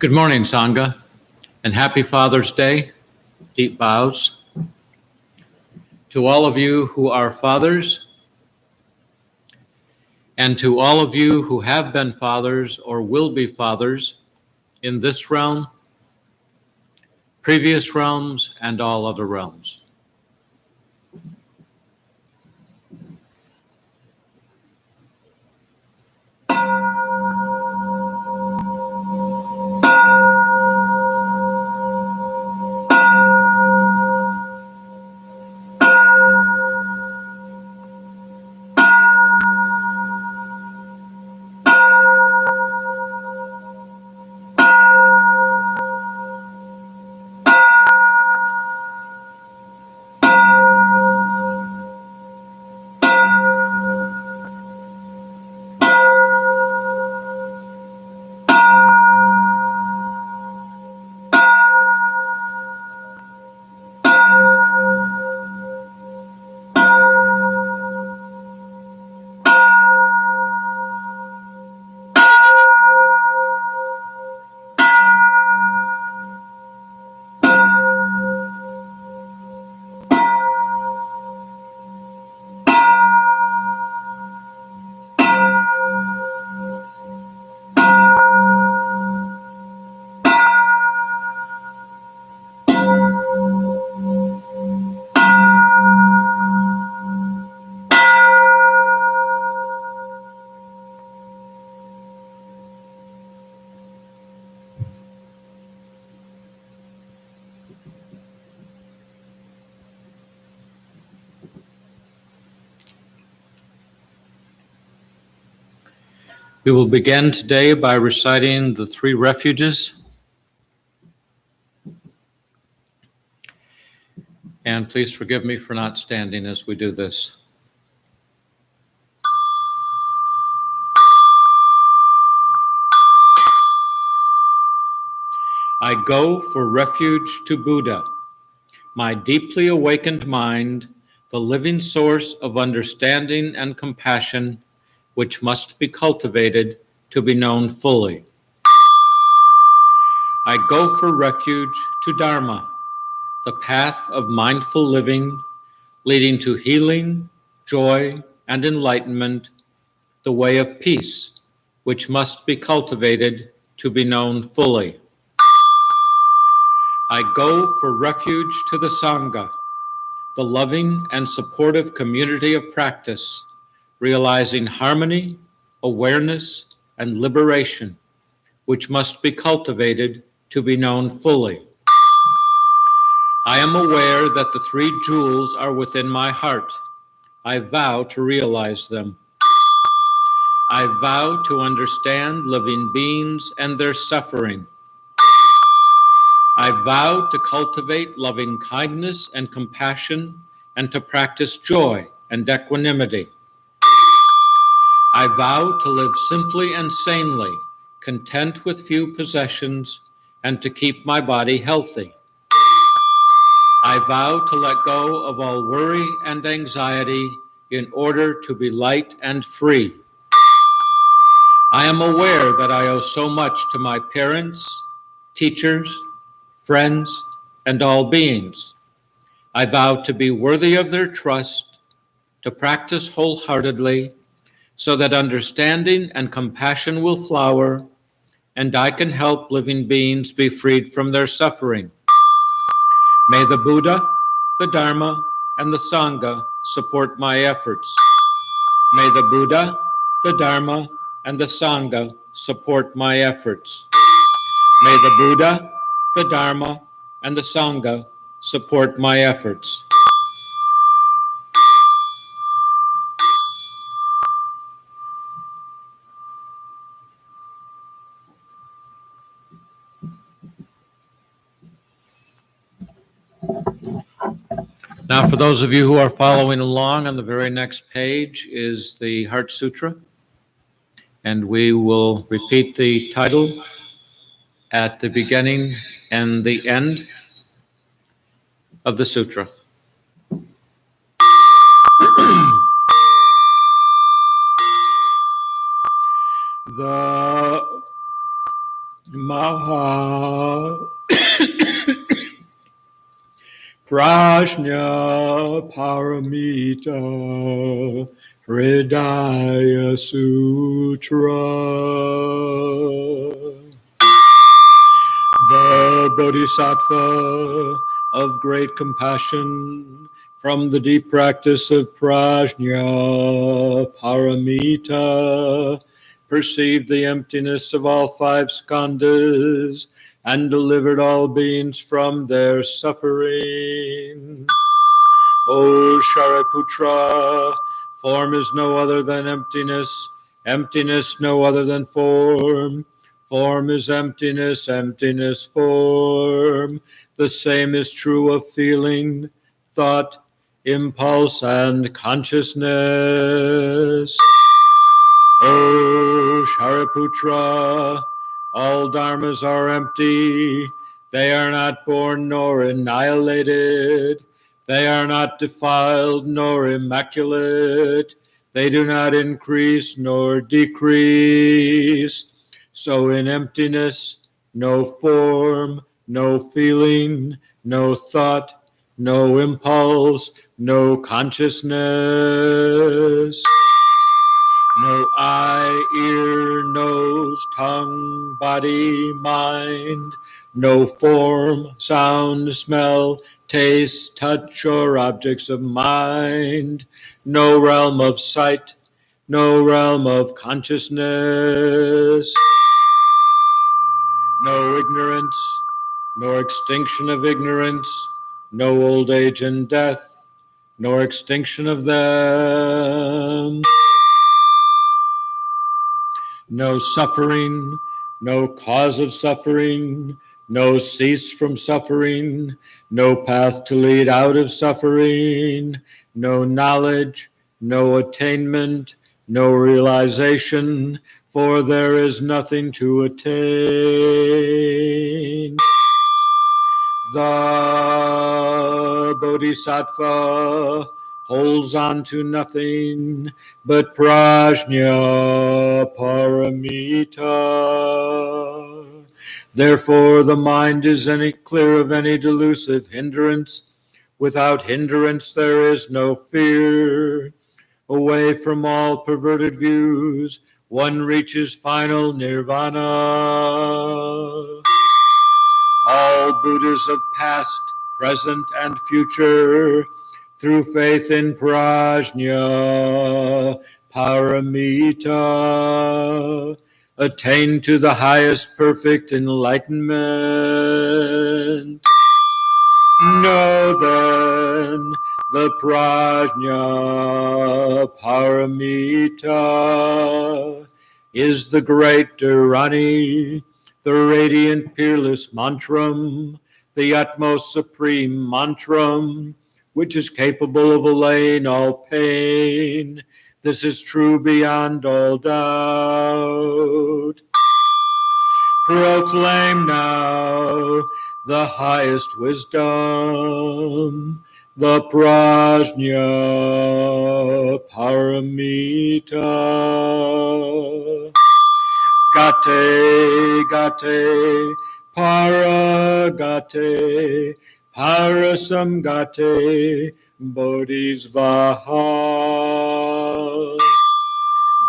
Good morning, Sangha, and happy Father's Day. Deep bows. To all of you who are fathers, and to all of you who have been fathers or will be fathers in this realm, previous realms, and all other realms. We will begin today by reciting the Three Refuges. And please forgive me for not standing as we do this. I go for refuge to Buddha, my deeply awakened mind, the living source of understanding and compassion, which must be cultivated to be known fully. I go for refuge to Dharma, the path of mindful living, leading to healing, joy, and enlightenment, the way of peace, which must be cultivated to be known fully. I go for refuge to the Sangha, the loving and supportive community of practice, realizing harmony, awareness, and liberation, which must be cultivated to be known fully. I am aware that the three jewels are within my heart. I vow to realize them. I vow to understand living beings and their suffering. I vow to cultivate loving kindness and compassion and to practice joy and equanimity. I vow to live simply and sanely, content with few possessions, and to keep my body healthy. I vow to let go of all worry and anxiety in order to be light and free. I am aware that I owe so much to my parents, teachers, friends, and all beings. I vow to be worthy of their trust, to practice wholeheartedly, so that understanding and compassion will flower, and I can help living beings be freed from their suffering. May the Buddha, the Dharma, and the Sangha support my efforts. May the Buddha, the Dharma, and the Sangha support my efforts. May the Buddha, the Dharma, and the Sangha support my efforts. Now, for those of you who are following along, on the very next page is the Heart Sutra, and we will repeat the title at the beginning and the end of the sutra. The Maha Prajna Paramita Hridaya Sutra. The Bodhisattva of great compassion from the deep practice of Prajna Paramita perceived the emptiness of all five skandhas and delivered all beings from their suffering. O Shariputra, form is no other than emptiness, emptiness no other than form. Form is emptiness, emptiness form. The same is true of feeling, thought, impulse, and consciousness. O Shariputra, all dharmas are empty. They are not born nor annihilated. They are not defiled nor immaculate. They do not increase nor decrease. So in emptiness, no form, no feeling, no thought, no impulse, no consciousness. No eye, ear, nose, tongue, body, mind, no form, sound, smell, taste, touch, or objects of mind, no realm of sight, no realm of consciousness, no ignorance, nor extinction of ignorance, no old age and death, nor extinction of them. No suffering, no cause of suffering, no cease from suffering, no path to lead out of suffering, no knowledge, no attainment, no realization, for there is nothing to attain. The Bodhisattva holds on to nothing but Prajna Paramita. Therefore, the mind is clear of any delusive hindrance. Without hindrance, there is no fear. Away from all perverted views, one reaches final nirvana. All Buddhas of past, present, and future, through faith in Prajna Paramita, attain to the highest perfect enlightenment. Know then the Prajna Paramita is the great Dharani, the radiant peerless mantram, the utmost supreme mantram, which is capable of allaying all pain. This is true beyond all doubt. Proclaim now the highest wisdom, the Prajna Paramita. Gate, gate, paragate, parasamgate, bodhisvaha.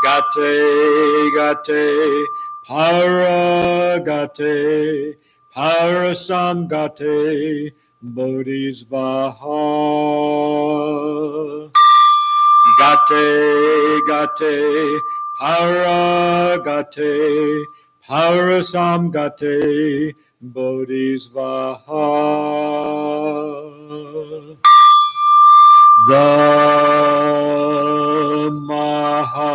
Gate, gate, paragate, parasamgate, bodhisvaha. Gate, gate, paragate, parasamgate, bodhisvaha. The Maha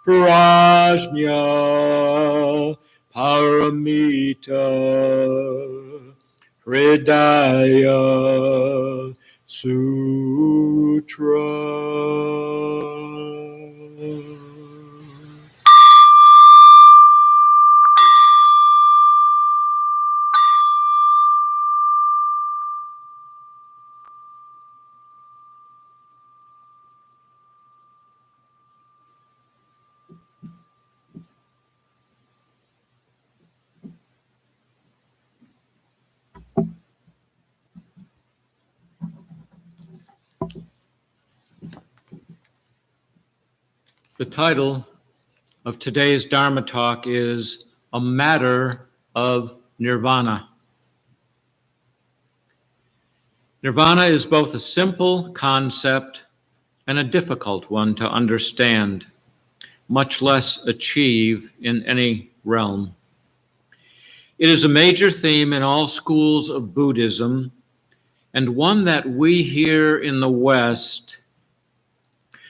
Prajna Paramita Hridaya Sutra. The title of today's Dharma talk is A Matter of Nirvana. Nirvana is both a simple concept and a difficult one to understand, much less achieve in any realm. It is a major theme in all schools of Buddhism, and one that we here in the West,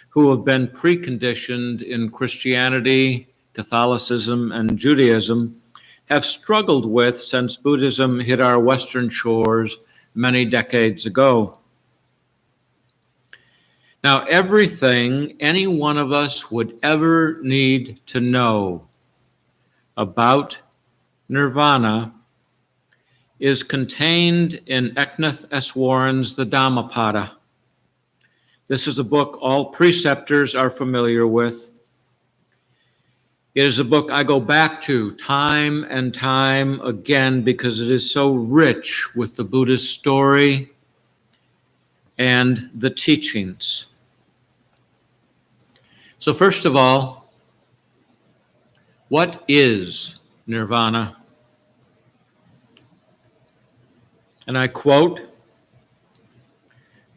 who have been preconditioned in Christianity, Catholicism, and Judaism, have struggled with since Buddhism hit our Western shores many decades ago. Now, everything any one of us would ever need to know about Nirvana is contained in Eknath S. Warren's The Dhammapada. This is a book all preceptors are familiar with. It is a book I go back to time and time again because it is so rich with the Buddhist story and the teachings. So first of all, what is Nirvana? And I quote,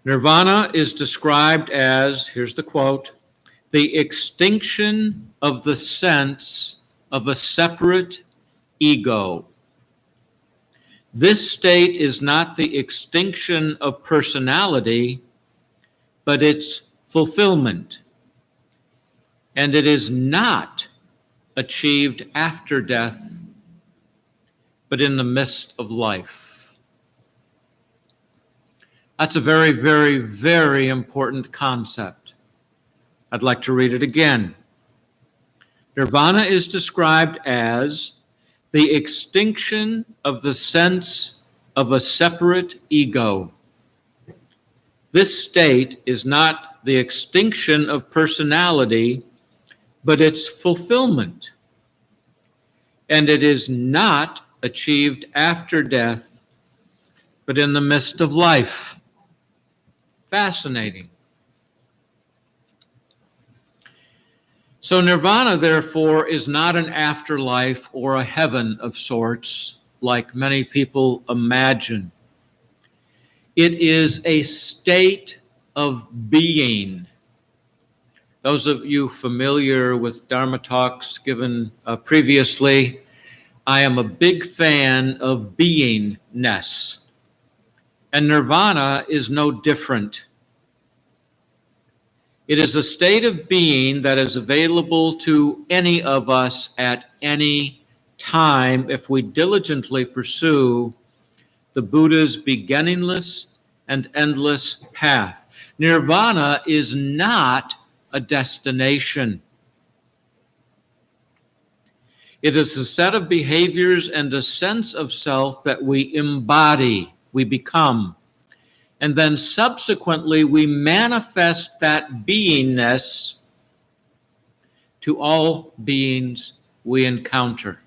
Nirvana is described as, here's the quote, the extinction of the sense of a separate ego. This state is not the extinction of personality, but its fulfillment. And it is not achieved after death, but in the midst of life. That's a very, very, very important concept. I'd like to read it again. Nirvana is described as the extinction of the sense of a separate ego. This state is not the extinction of personality, but its fulfillment. And it is not achieved after death, but in the midst of life. Fascinating. So Nirvana, therefore, is not an afterlife or a heaven of sorts, like many people imagine. It is a state of being. Those of you familiar with Dharma talks given previously, I am a big fan of beingness. And Nirvana is no different. It is a state of being that is available to any of us at any time if we diligently pursue the Buddha's beginningless and endless path. Nirvana is not a destination. It is a set of behaviors and a sense of self that we embody, we become. And then subsequently, we manifest that beingness to all beings we encounter.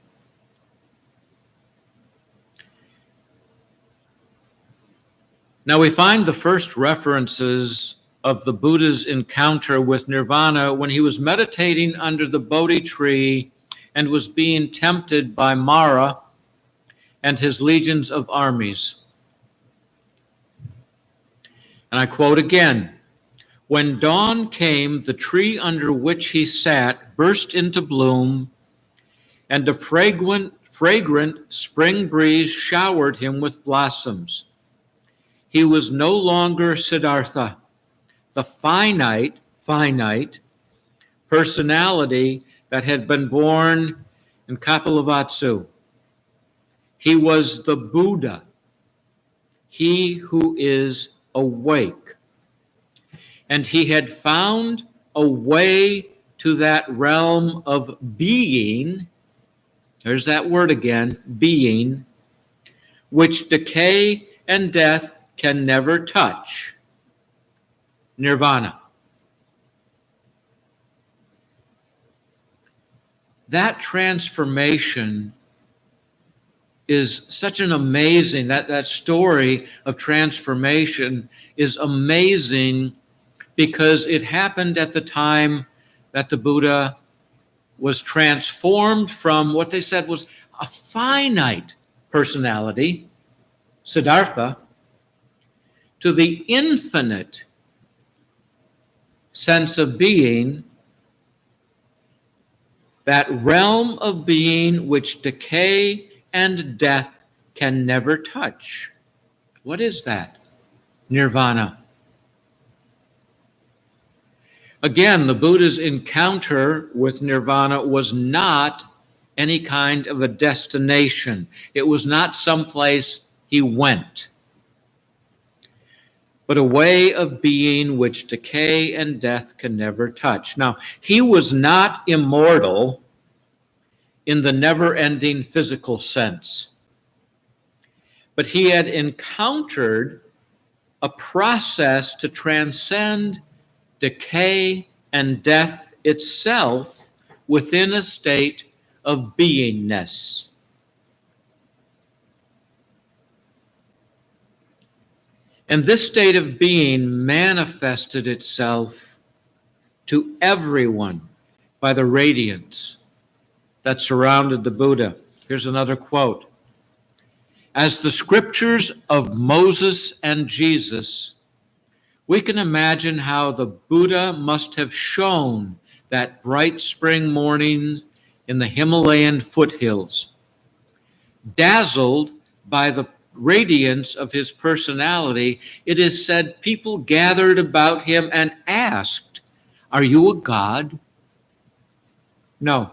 Now, we find the first references of the Buddha's encounter with Nirvana when he was meditating under the Bodhi tree and was being tempted by Mara and his legions of armies. And I quote again, when dawn came, the tree under which he sat burst into bloom, and a fragrant spring breeze showered him with blossoms. He was no longer Siddhartha, the finite personality that had been born in Kapilavatthu. He was the Buddha, he who is awake. And he had found a way to that realm of being, there's that word again, being, which decay and death can never touch. Nirvana. That transformation is such an amazing, that story of transformation is amazing because it happened at the time that the Buddha was transformed from what they said was a finite personality, Siddhartha, to the infinite sense of being, that realm of being which decay and death can never touch. What is that? Nirvana. Again, the Buddha's encounter with nirvana was not any kind of a destination. It was not someplace he went, but a way of being which decay and death can never touch. Now, he was not immortal in the never-ending physical sense, but he had encountered a process to transcend decay and death itself within a state of beingness. And this state of being manifested itself to everyone by the radiance that surrounded the Buddha. Here's another quote. As the scriptures of Moses and Jesus, we can imagine how the Buddha must have shone that bright spring morning in the Himalayan foothills. Dazzled by the radiance of his personality, it is said people gathered about him and asked, "Are you a god?" No.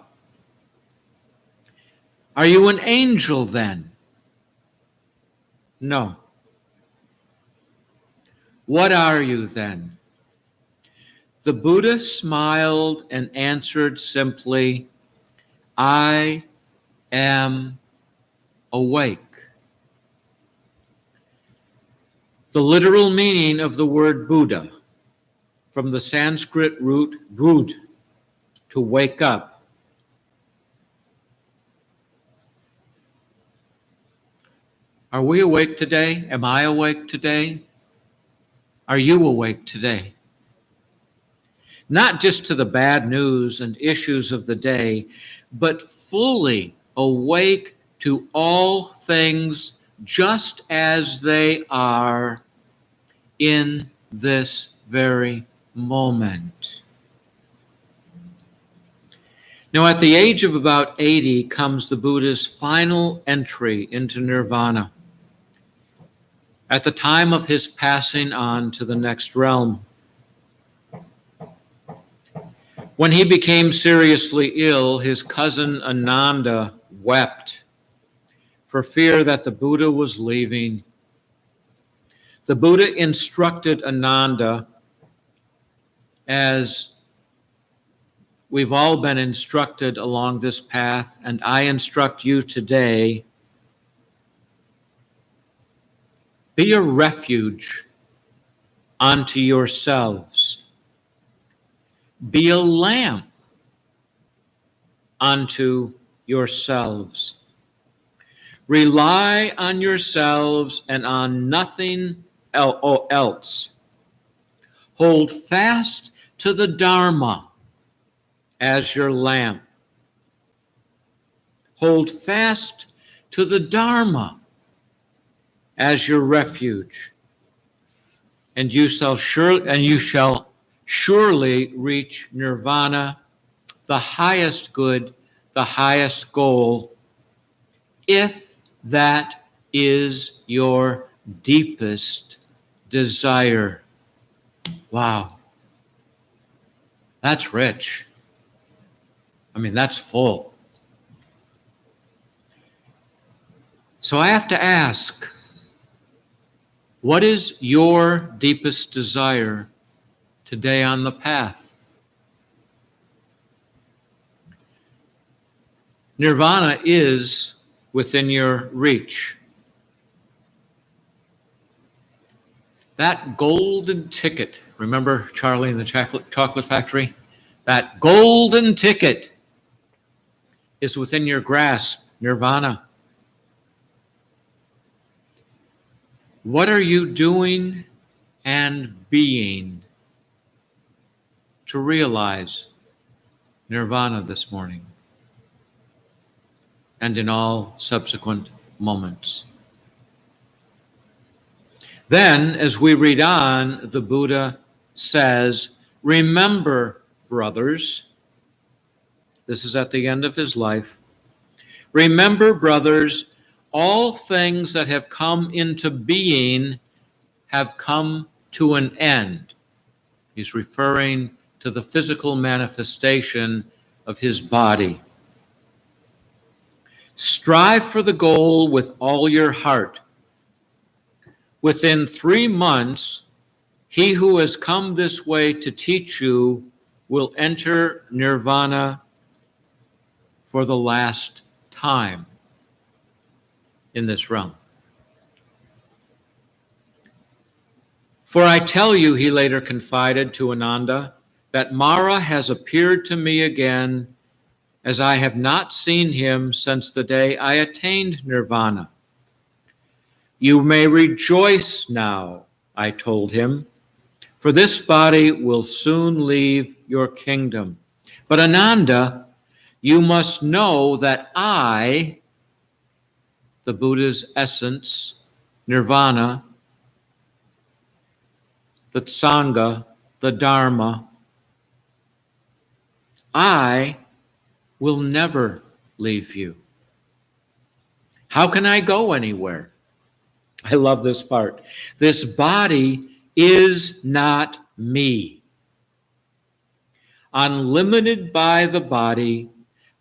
"Are you an angel then?" No. "What are you then?" The Buddha smiled and answered simply, "I am awake." The literal meaning of the word Buddha, from the Sanskrit root bud, to wake up. Are we awake today? Am I awake today? Are you awake today? Not just to the bad news and issues of the day, but fully awake to all things just as they are in this very moment. Now, at the age of about 80 comes the Buddha's final entry into nirvana, at the time of his passing on to the next realm. When he became seriously ill, his cousin Ananda wept for fear that the Buddha was leaving. The Buddha instructed Ananda, as we've all been instructed along this path, and I instruct you today, be a refuge unto yourselves. Be a lamp unto yourselves. Rely on yourselves and on nothing else. Hold fast to the Dharma as your lamp. Hold fast to the Dharma as your refuge, and you shall surely reach nirvana, the highest good, the highest goal, if that is your deepest desire. Wow. That's rich. I mean, that's full. So I have to ask, what is your deepest desire today on the path? Nirvana is within your reach. That golden ticket, remember Charlie and the Chocolate Factory? That golden ticket is within your grasp, nirvana. What are you doing and being to realize Nirvana this morning and in all subsequent moments. Then, as we read on, the Buddha says, remember, brothers, this is at the end of his life, remember, brothers, all things that have come into being have come to an end. He's referring to the physical manifestation of his body. Strive for the goal with all your heart. Within 3 months, he who has come this way to teach you will enter Nirvana for the last time in this realm. For I tell you, he later confided to Ananda, that Mara has appeared to me again, as I have not seen him since the day I attained Nirvana. You may rejoice now, I told him, for this body will soon leave your kingdom. But Ananda, you must know that I, the Buddha's essence, Nirvana, the Sangha, the Dharma, I will never leave you. How can I go anywhere? I love this part. This body is not me. Unlimited by the body,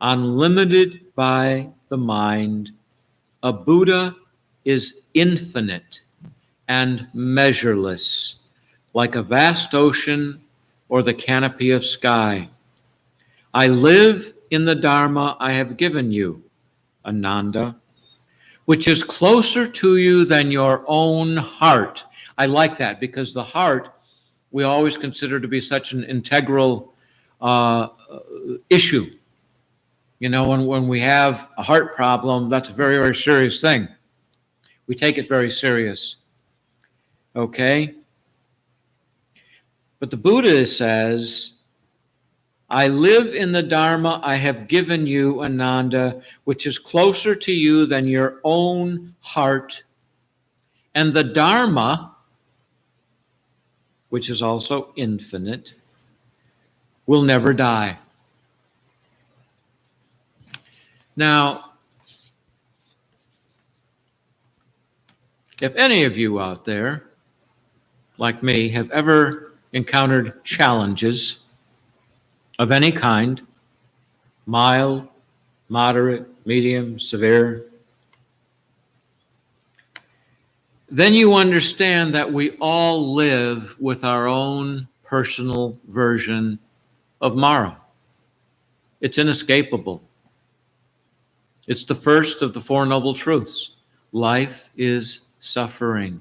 unlimited by the mind, a Buddha is infinite and measureless, like a vast ocean or the canopy of sky. I live in the Dharma I have given you, Ananda, which is closer to you than your own heart. I like that because the heart we always consider to be such an integral issue. You know, when we have a heart problem, that's a very, very serious thing. We take it very serious. Okay? But the Buddha says, I live in the Dharma I have given you, Ananda, which is closer to you than your own heart. And the Dharma, which is also infinite, will never die. Now, if any of you out there, like me, have ever encountered challenges of any kind, mild, moderate, medium, severe, then you understand that we all live with our own personal version of Mara. It's inescapable. It's the first of the Four Noble Truths. Life is suffering.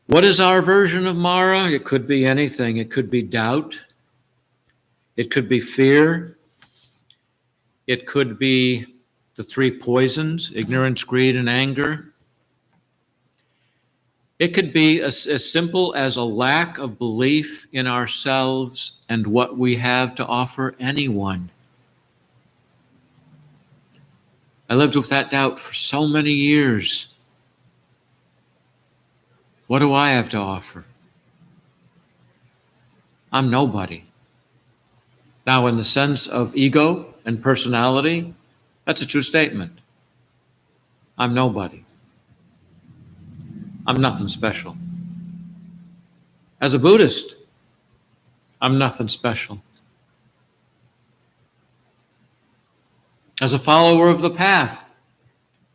What is our version of Mara? It could be anything. It could be doubt. It could be fear. It could be the three poisons, ignorance, greed, and anger. It could be as simple as a lack of belief in ourselves and what we have to offer anyone. I lived with that doubt for so many years. What do I have to offer? I'm nobody. Now, in the sense of ego and personality, that's a true statement. I'm nobody. I'm nothing special. As a Buddhist, I'm nothing special. As a follower of the path,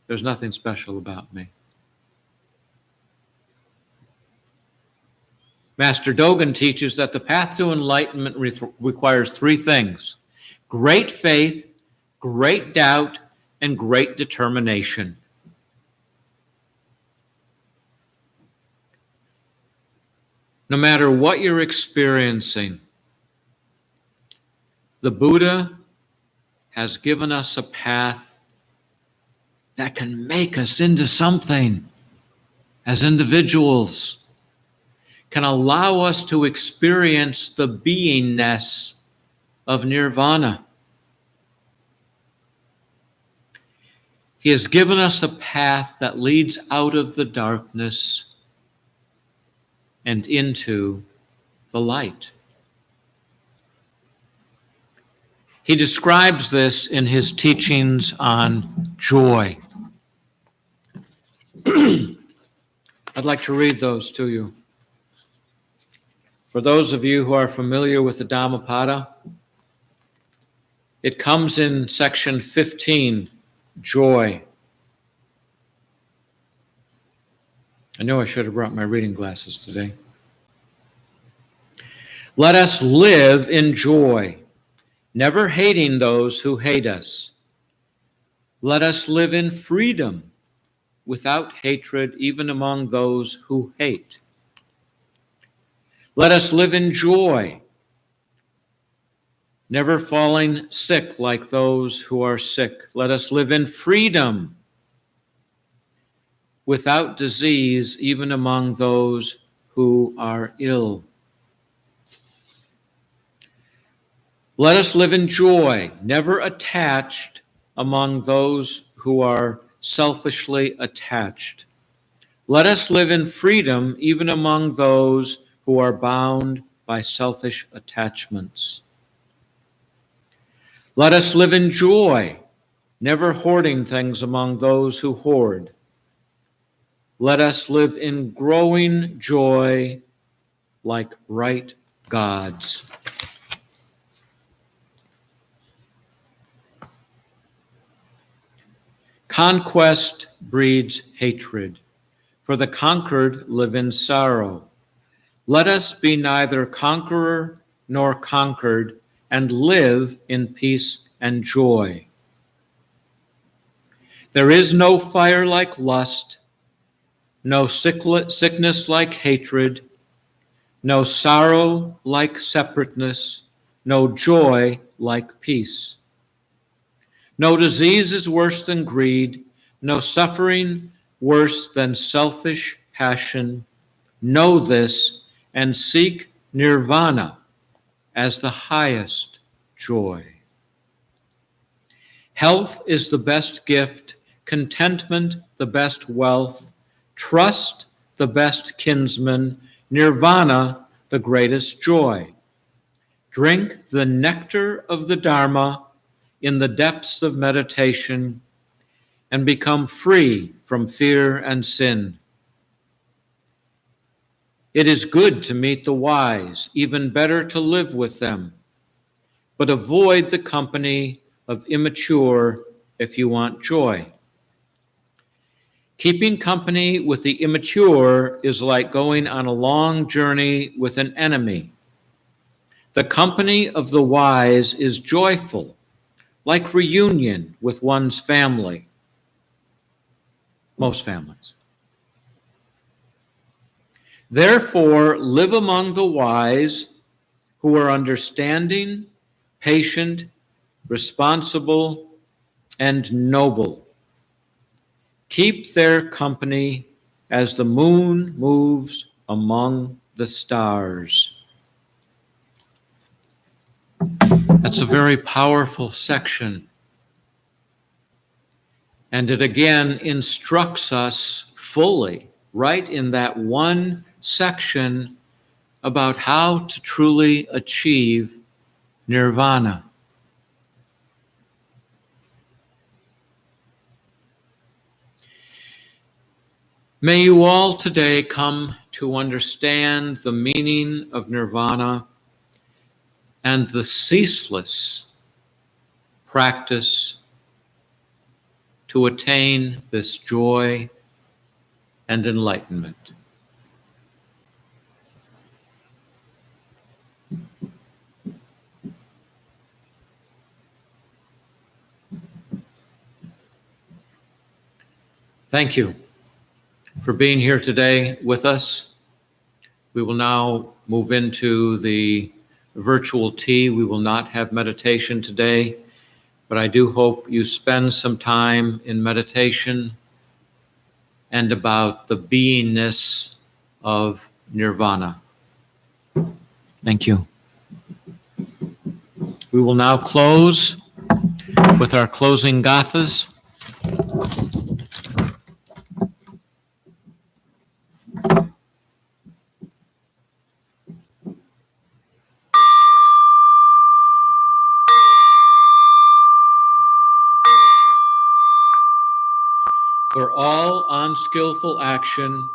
there's nothing special about me. Master Dogen teaches that the path to enlightenment requires three things: great faith, great doubt, and great determination. No matter what you're experiencing, the Buddha has given us a path that can make us into something as individuals, can allow us to experience the beingness of nirvana. He has given us a path that leads out of the darkness and into the light. He describes this in his teachings on joy. I'd like to read those to you. For those of you who are familiar with the Dhammapada, it comes in section 15, joy. I know I should have brought my reading glasses today. Let us live in joy, never hating those who hate us. Let us live in freedom, without hatred, even among those who hate. Let us live in joy, never falling sick like those who are sick. Let us live in freedom, without disease, even among those who are ill. Let us live in joy, never attached among those who are selfishly attached. Let us live in freedom, even among those who are bound by selfish attachments. Let us live in joy, never hoarding things among those who hoard. Let us live in growing joy like right gods. Conquest breeds hatred, for the conquered live in sorrow. Let us be neither conqueror nor conquered, and live in peace and joy. There is no fire like lust, no sickness like hatred, no sorrow like separateness, no joy like peace. No disease is worse than greed, no suffering worse than selfish passion. Know this and seek nirvana as the highest joy. Health is the best gift, contentment the best wealth, trust the best kinsman, nirvana the greatest joy. Drink the nectar of the Dharma in the depths of meditation and become free from fear and sin. It is good to meet the wise, even better to live with them, but avoid the company of immature if you want joy. Keeping company with the immature is like going on a long journey with an enemy. The company of the wise is joyful, like reunion with one's family. Most families. Therefore, live among the wise who are understanding, patient, responsible, and noble. Keep their company as the moon moves among the stars. That's a very powerful section. And it again instructs us fully, right in that one section, about how to truly achieve nirvana. May you all today come to understand the meaning of nirvana and the ceaseless practice to attain this joy and enlightenment. Thank you for being here today with us. We will now move into the virtual tea. We will not have meditation today, but I do hope you spend some time in meditation and about the beingness of nirvana. Thank you. We will now close with our closing gathas. For all unskillful action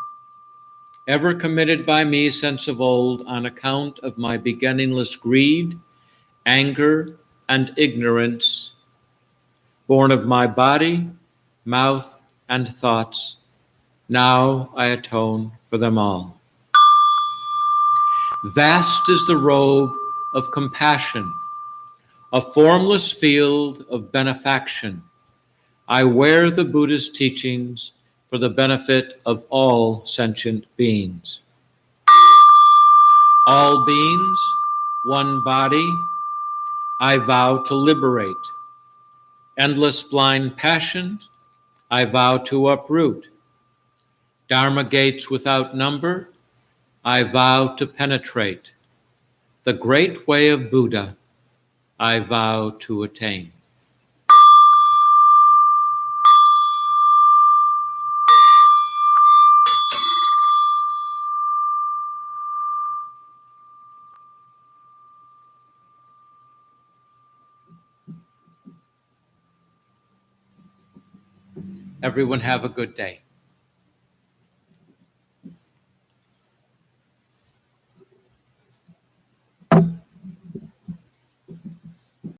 ever committed by me since of old on account of my beginningless greed, anger, and ignorance, born of my body, mouth, and thoughts, now I atone for them all. Vast is the robe of compassion, a formless field of benefaction. I wear the Buddhist teachings for the benefit of all sentient beings. All beings, one body, I vow to liberate. Endless blind passion, I vow to uproot. Dharma gates without number, I vow to penetrate. The great way of Buddha, I vow to attain. Everyone have a good day.